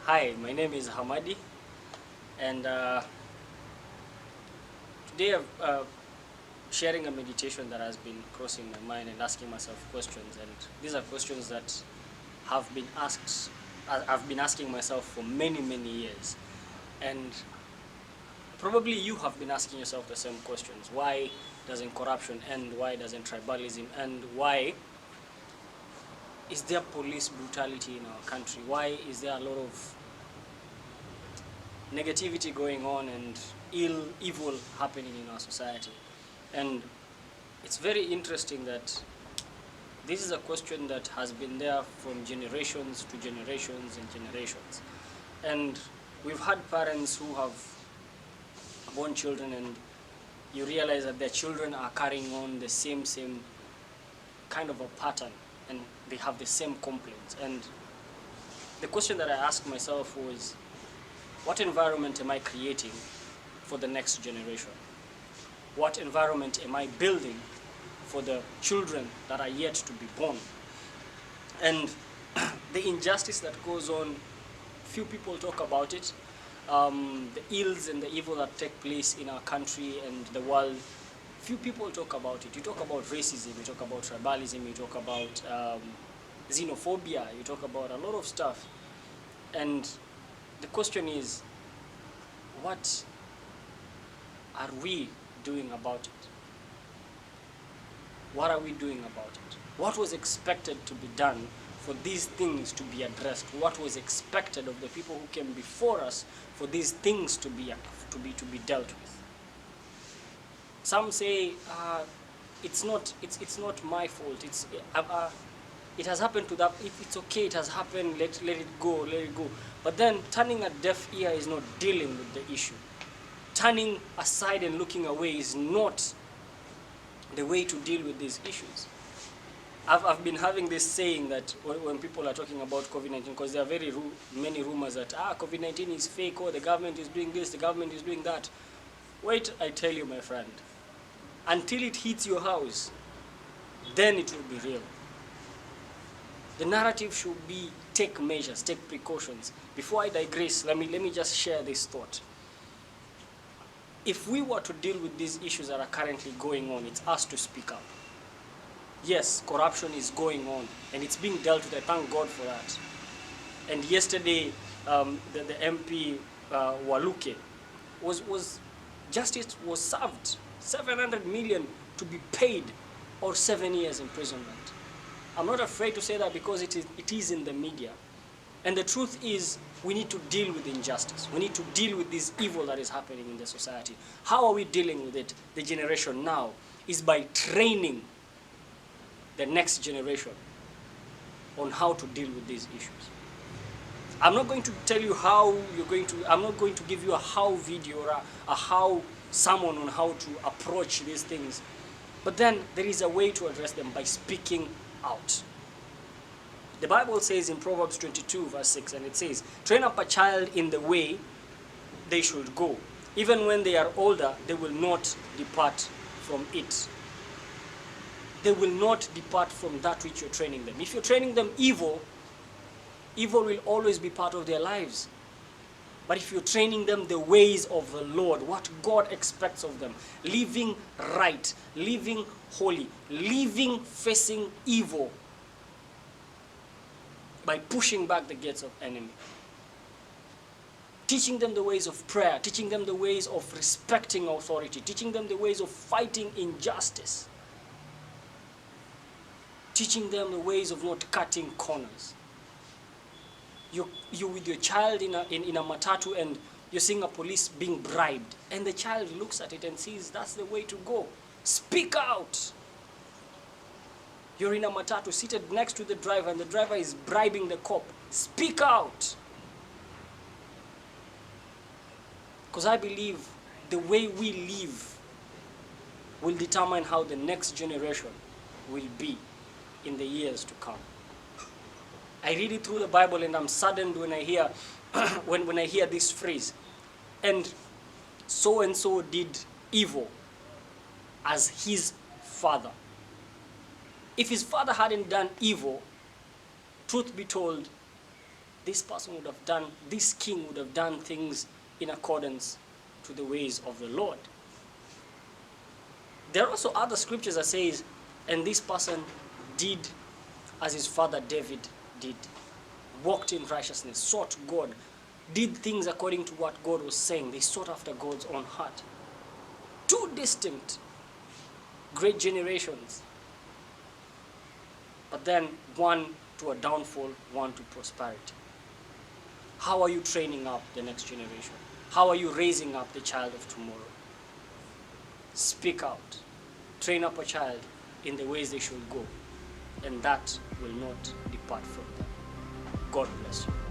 Hi, my name is Hamadi, and today I'm sharing a meditation that has been crossing my mind and asking myself questions. And these are questions that have been asked, I've been asking myself for many, many years. And probably you have been asking yourself the same questions. Why doesn't corruption end? Why doesn't tribalism end? Why is there police brutality in our country? Why is there a lot of negativity going on and evil happening in our society? And it's very interesting that this is a question that has been there from generations to generations and generations. And we've had parents who have born children, and you realize that their children are carrying on the same kind of a pattern, and they have the same complaints. And the question that I asked myself was, what environment am I creating for the next generation? What environment am I building for the children that are yet to be born? And the injustice that goes on, few people talk about it. The ills and the evil that take place in our country and the world, few people talk about it. You talk about racism, you talk about tribalism, you talk about xenophobia, you talk about a lot of stuff. And the question is, what are we doing about it? What are we doing about it? What was expected to be done for these things to be addressed? What was expected of the people who came before us for these things to be dealt with? Some say it's not my fault. It has happened to that. If it's okay, it has happened. Let it go. But then turning a deaf ear is not dealing with the issue. Turning aside and looking away is not the way to deal with these issues. I've been having this saying that when people are talking about COVID-19, because there are many rumors that COVID-19 is fake, or the government is doing this, the government is doing that. Wait, I tell you, my friend, until it hits your house, then it will be real. The narrative should be take measures, take precautions. Before I digress, let me just share this thought. If we were to deal with these issues that are currently going on, it's us to speak up. Yes, corruption is going on, and it's being dealt with. I thank God for that. And yesterday, the MP Waluke justice was served, 700 million to be paid, or 7 years imprisonment. I'm not afraid to say that because it is in the media. And the truth is, we need to deal with injustice. We need to deal with this evil that is happening in the society. How are we dealing with it? The generation now is by training the next generation on how to deal with these issues. I'm not going to tell you how I'm not going to give you a how video or a how sermon on how to approach these things. But then there is a way to address them by speaking out. The Bible says in Proverbs 22 verse 6, and it says, train up a child in the way they should go. Even when they are older, they will not depart from it. They will not depart from that which you're training them. If you're training them evil will always be part of their lives. But if you're training them the ways of the Lord, what God expects of them, living right, living holy, living facing evil, by pushing back the gates of enemy, teaching them the ways of prayer, teaching them the ways of respecting authority, teaching them the ways of fighting injustice, teaching them the ways of not cutting corners. You with your child in a matatu, and you're seeing a police being bribed, and the child looks at it and sees that's the way to go. Speak out. You're in a matatu seated next to the driver, and the driver is bribing the cop. Speak out. Because I believe the way we live will determine how the next generation will be in the years to come. I read it through the Bible, and I'm saddened when I hear when I hear this phrase, and so did evil as his father. If his father hadn't done evil, truth be told, this person would have done, this king would have done things in accordance to the ways of the Lord. There are also other scriptures that says, and this person did as his father David did, walked in righteousness, sought God, did things according to what God was saying. They sought after God's own heart. Two distinct great generations, but then one to a downfall, one to prosperity. How are you training up the next generation? How are you raising up the child of tomorrow? Speak out. Train up a child in the ways they should go, and that will not depart from them. God bless you.